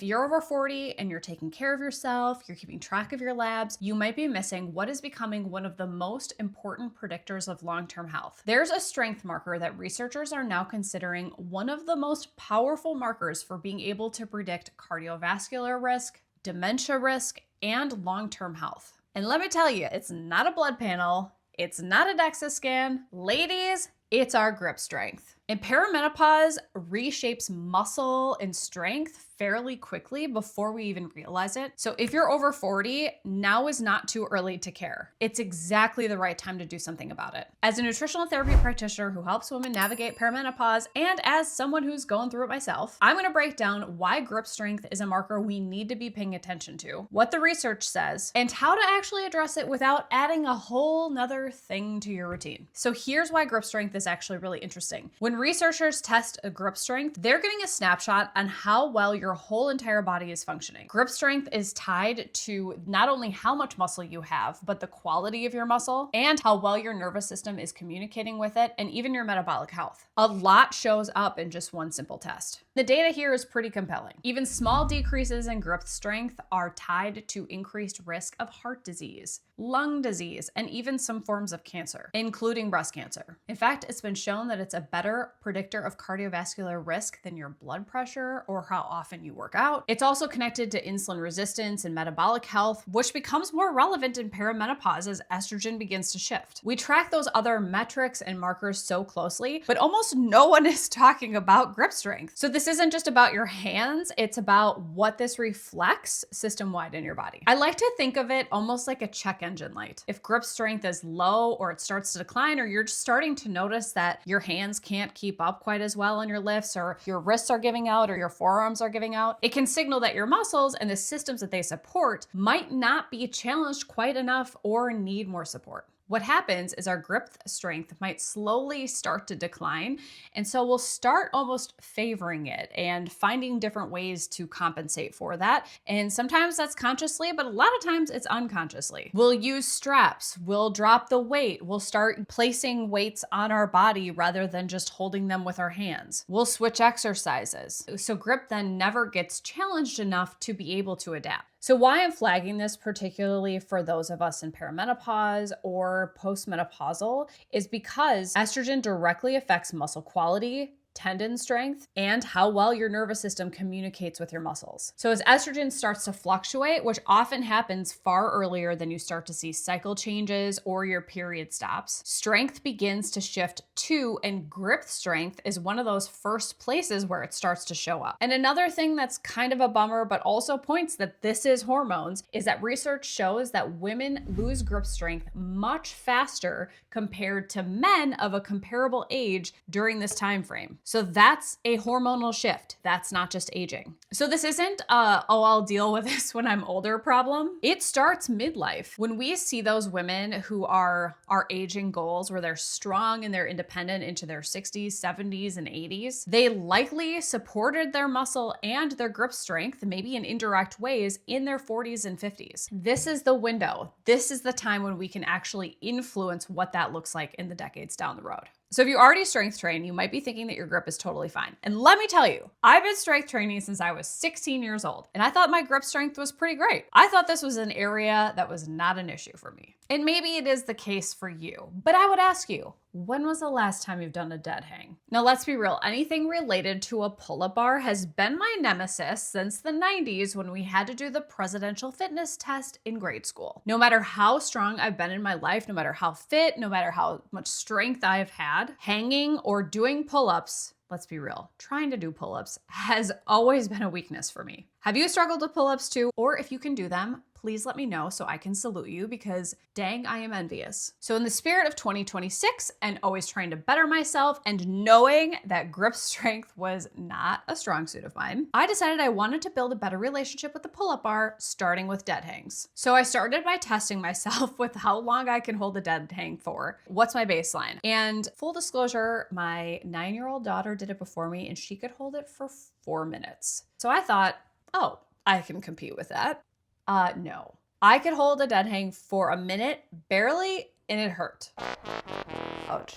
If you're over 40 and you're taking care of yourself, you're keeping track of your labs, you might be missing what is becoming one of the most important predictors of long-term health. There's a strength marker that researchers are now considering one of the most powerful markers for being able to predict cardiovascular risk, dementia risk, and long-term health. And let me tell you, it's not a blood panel, it's not a DEXA scan. Ladies, it's our grip strength. And perimenopause reshapes muscle and strength fairly quickly before we even realize it. So if you're over 40, now is not too early to care. It's exactly the right time to do something about it. As a nutritional therapy practitioner who helps women navigate perimenopause, and as someone who's going through it myself, I'm gonna break down why grip strength is a marker we need to be paying attention to, what the research says, and how to actually address it without adding a whole nother thing to your routine. So here's why grip strength is actually really interesting. When researchers test a grip strength, they're getting a snapshot on how well your whole entire body is functioning. Grip strength is tied to not only how much muscle you have, but the quality of your muscle and how well your nervous system is communicating with it, and even your metabolic health. A lot shows up in just one simple test. The data here is pretty compelling. Even small decreases in grip strength are tied to increased risk of heart disease, lung disease, and even some forms of cancer, including breast cancer. In fact, it's been shown that it's a better predictor of cardiovascular risk than your blood pressure or how often you work out. It's also connected to insulin resistance and metabolic health, which becomes more relevant in perimenopause as estrogen begins to shift. We track those other metrics and markers so closely, but almost no one is talking about grip strength. So this isn't just about your hands, it's about what this reflects system-wide in your body. I like to think of it almost like a check engine light. If grip strength is low or it starts to decline, or you're just starting to notice that your hands can't keep up quite as well on your lifts, or your wrists are giving out, or your forearms are giving out, it can signal that your muscles and the systems that they support might not be challenged quite enough or need more support. What happens is our grip strength might slowly start to decline, and so we'll start almost favoring it and finding different ways to compensate for that. And sometimes that's consciously, but a lot of times it's unconsciously. We'll use straps, we'll drop the weight, we'll start placing weights on our body rather than just holding them with our hands. We'll switch exercises. So grip then never gets challenged enough to be able to adapt. So why I'm flagging this, particularly for those of us in perimenopause or postmenopausal, is because estrogen directly affects muscle quality, tendon strength, and how well your nervous system communicates with your muscles. So as estrogen starts to fluctuate, which often happens far earlier than you start to see cycle changes or your period stops, strength begins to shift too, and grip strength is one of those first places where it starts to show up. And another thing that's kind of a bummer, but also points that this is hormones, is that research shows that women lose grip strength much faster compared to men of a comparable age during this time frame. So that's a hormonal shift. That's not just aging. So this isn't I'll deal with this when I'm older problem. It starts midlife. When we see those women who are our aging goals, where they're strong and they're independent into their 60s, 70s, and 80s, they likely supported their muscle and their grip strength, maybe in indirect ways, in their 40s and 50s. This is the window. This is the time when we can actually influence what that looks like in the decades down the road. So if you already strength train, you might be thinking that your grip is totally fine. And let me tell you, I've been strength training since I was 16 years old, and I thought my grip strength was pretty great. I thought this was an area that was not an issue for me. And maybe it is the case for you, but I would ask you, when was the last time you've done a dead hang? Now let's be real, anything related to a pull-up bar has been my nemesis since the 90s when we had to do the presidential fitness test in grade school. No matter how strong I've been in my life, no matter how fit, no matter how much strength I've had, hanging or doing pull-ups, let's be real, trying to do pull-ups has always been a weakness for me. Have you struggled with pull-ups too? Or if you can do them, please let me know so I can salute you, because dang, I am envious. So in the spirit of 2026 and always trying to better myself and knowing that grip strength was not a strong suit of mine, I decided I wanted to build a better relationship with the pull-up bar, starting with dead hangs. So I started by testing myself with how long I can hold a dead hang for. What's my baseline? And full disclosure, my 9-year-old daughter did it before me and she could hold it for 4 minutes. So I thought, oh, I can compete with that. No. I could hold a dead hang for a minute, barely, and it hurt. Ouch.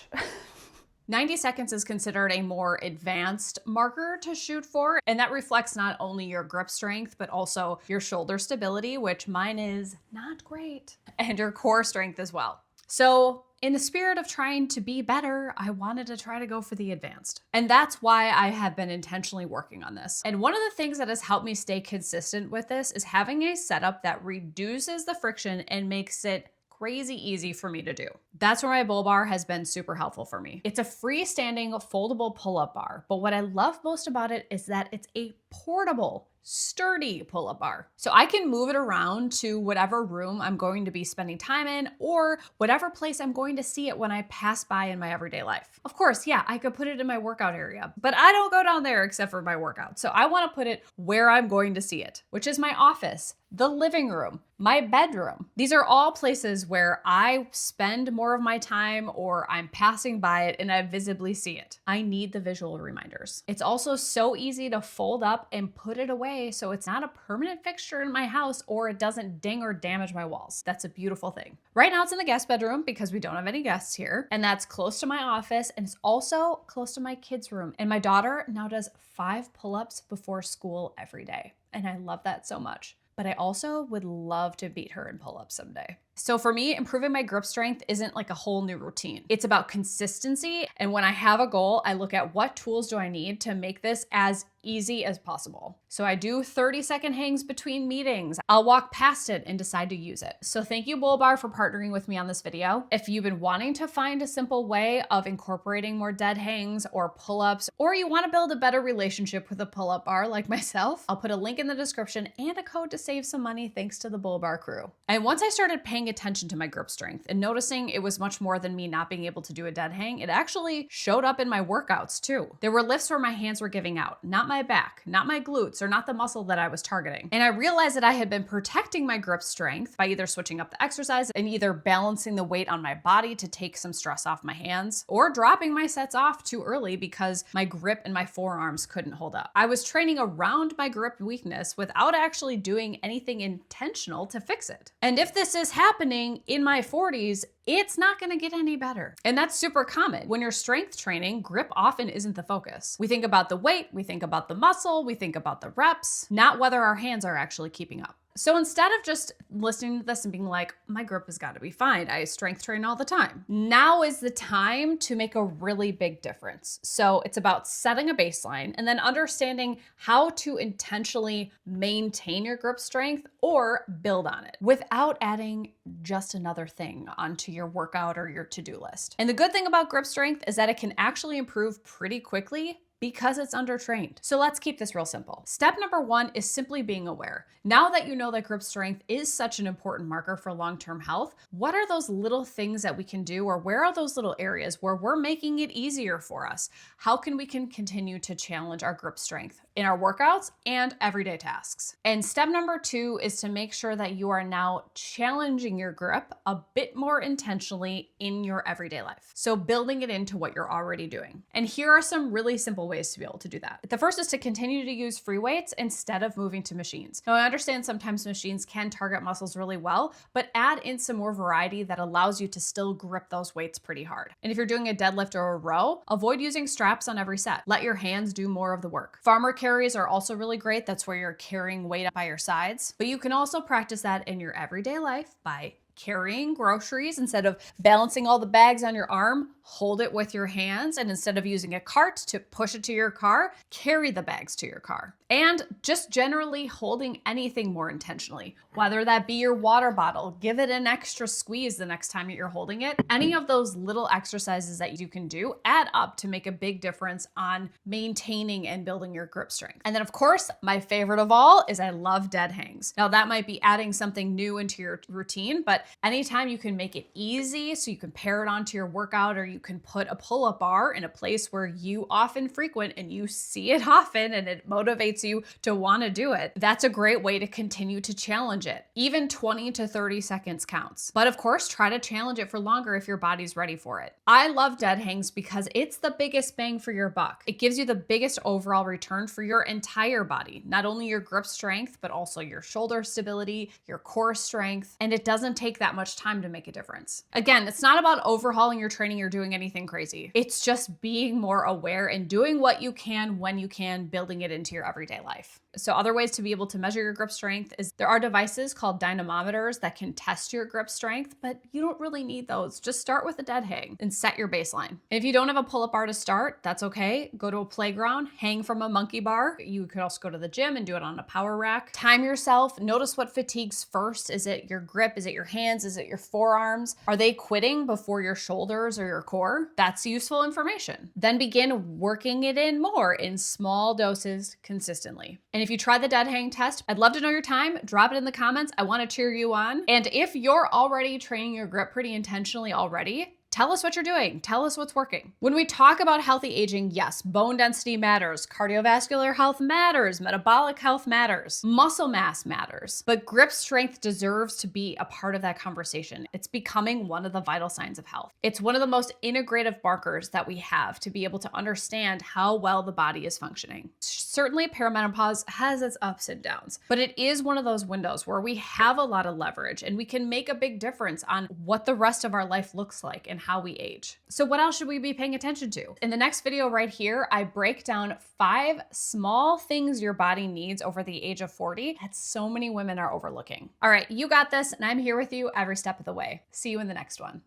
90 seconds is considered a more advanced marker to shoot for, and that reflects not only your grip strength, but also your shoulder stability, which mine is not great, and your core strength as well. So in the spirit of trying to be better, I wanted to try to go for the advanced. And that's why I have been intentionally working on this. And one of the things that has helped me stay consistent with this is having a setup that reduces the friction and makes it crazy easy for me to do. That's where my Bullbar has been super helpful for me. It's a freestanding foldable pull-up bar, but what I love most about it is that it's a portable, sturdy pull-up bar. So I can move it around to whatever room I'm going to be spending time in or whatever place I'm going to see it when I pass by in my everyday life. Of course, yeah, I could put it in my workout area, but I don't go down there except for my workout. So I want to put it where I'm going to see it, which is my office, the living room, my bedroom. These are all places where I spend more of my time or I'm passing by it and I visibly see it. I need the visual reminders. It's also so easy to fold up and put it away so it's not a permanent fixture in my house or it doesn't ding or damage my walls. That's a beautiful thing. Right now it's in the guest bedroom because we don't have any guests here, and that's close to my office, and it's also close to my kids' room. And my daughter now does 5 pull-ups before school every day, and I love that so much. But I also would love to beat her in pull-ups someday. So for me, improving my grip strength isn't like a whole new routine. It's about consistency. And when I have a goal, I look at what tools do I need to make this as easy as possible. So I do 30-second hangs between meetings. I'll walk past it and decide to use it. So thank you, Bullbar, for partnering with me on this video. If you've been wanting to find a simple way of incorporating more dead hangs or pull-ups, or you want to build a better relationship with a pull-up bar like myself, I'll put a link in the description and a code to save some money thanks to the Bullbar crew. And once I started paying attention to my grip strength and noticing it was much more than me not being able to do a dead hang, it actually showed up in my workouts too. There were lifts where my hands were giving out, not my back, not my glutes, or not the muscle that I was targeting. And I realized that I had been protecting my grip strength by either switching up the exercise and either balancing the weight on my body to take some stress off my hands, or dropping my sets off too early because my grip and my forearms couldn't hold up. I was training around my grip weakness without actually doing anything intentional to fix it. And if this is happening in my 40s, it's not gonna get any better. And that's super common. When you're strength training, grip often isn't the focus. We think about the weight, we think about the muscle, we think about the reps, not whether our hands are actually keeping up. So instead of just listening to this and being like, my grip has got to be fine, I strength train all the time, now is the time to make a really big difference. So it's about setting a baseline and then understanding how to intentionally maintain your grip strength or build on it without adding just another thing onto your workout or your to-do list. And the good thing about grip strength is that it can actually improve pretty quickly because it's undertrained. So let's keep this real simple. Step number 1 is simply being aware. Now that you know that grip strength is such an important marker for long-term health, what are those little things that we can do, or where are those little areas where we're making it easier for us? How can we continue to challenge our grip strength in our workouts and everyday tasks? And step number 2 is to make sure that you are now challenging your grip a bit more intentionally in your everyday life. So building it into what you're already doing. And here are some really simple ways to be able to do that. The first is to continue to use free weights instead of moving to machines. Now, I understand sometimes machines can target muscles really well, but add in some more variety that allows you to still grip those weights pretty hard. And if you're doing a deadlift or a row, avoid using straps on every set. Let your hands do more of the work. Farmer carries are also really great. That's where you're carrying weight up by your sides, but you can also practice that in your everyday life by carrying groceries. Instead of balancing all the bags on your arm, hold it with your hands, and instead of using a cart to push it to your car, carry the bags to your car. And just generally holding anything more intentionally, whether that be your water bottle, give it an extra squeeze the next time that you're holding it. Any of those little exercises that you can do add up to make a big difference on maintaining and building your grip strength. And then of course, my favorite of all is I love dead hangs. Now that might be adding something new into your routine, but anytime you can make it easy so you can pair it onto your workout, or you can put a pull-up bar in a place where you often frequent and you see it often and it motivates motivates you to want to do it, that's a great way to continue to challenge it. Even 20 to 30 seconds counts. But of course, try to challenge it for longer if your body's ready for it. I love dead hangs because it's the biggest bang for your buck. It gives you the biggest overall return for your entire body, not only your grip strength, but also your shoulder stability, your core strength, and it doesn't take that much time to make a difference. Again, it's not about overhauling your training or doing anything crazy. It's just being more aware and doing what you can when you can, building it into your everyday life. So other ways to be able to measure your grip strength is there are devices called dynamometers that can test your grip strength, but you don't really need those. Just start with a dead hang and set your baseline. And if you don't have a pull-up bar to start, that's okay. Go to a playground, hang from a monkey bar. You could also go to the gym and do it on a power rack. Time yourself. Notice what fatigues first. Is it your grip? Is it your hands? Is it your forearms? Are they quitting before your shoulders or your core? That's useful information. Then begin working it in more in small doses consistently. And if you try the dead hang test, I'd love to know your time. Drop it in the comments. I want to cheer you on. And if you're already training your grip pretty intentionally already, tell us what you're doing. Tell us what's working. When we talk about healthy aging, yes, bone density matters, cardiovascular health matters, metabolic health matters, muscle mass matters, but grip strength deserves to be a part of that conversation. It's becoming one of the vital signs of health. It's one of the most integrative markers that we have to be able to understand how well the body is functioning. Certainly, perimenopause has its ups and downs, but it is one of those windows where we have a lot of leverage and we can make a big difference on what the rest of our life looks like and how we age. So what else should we be paying attention to? In the next video right here, I break down 5 small things your body needs over the age of 40 that so many women are overlooking. All right, you got this, and I'm here with you every step of the way. See you in the next one.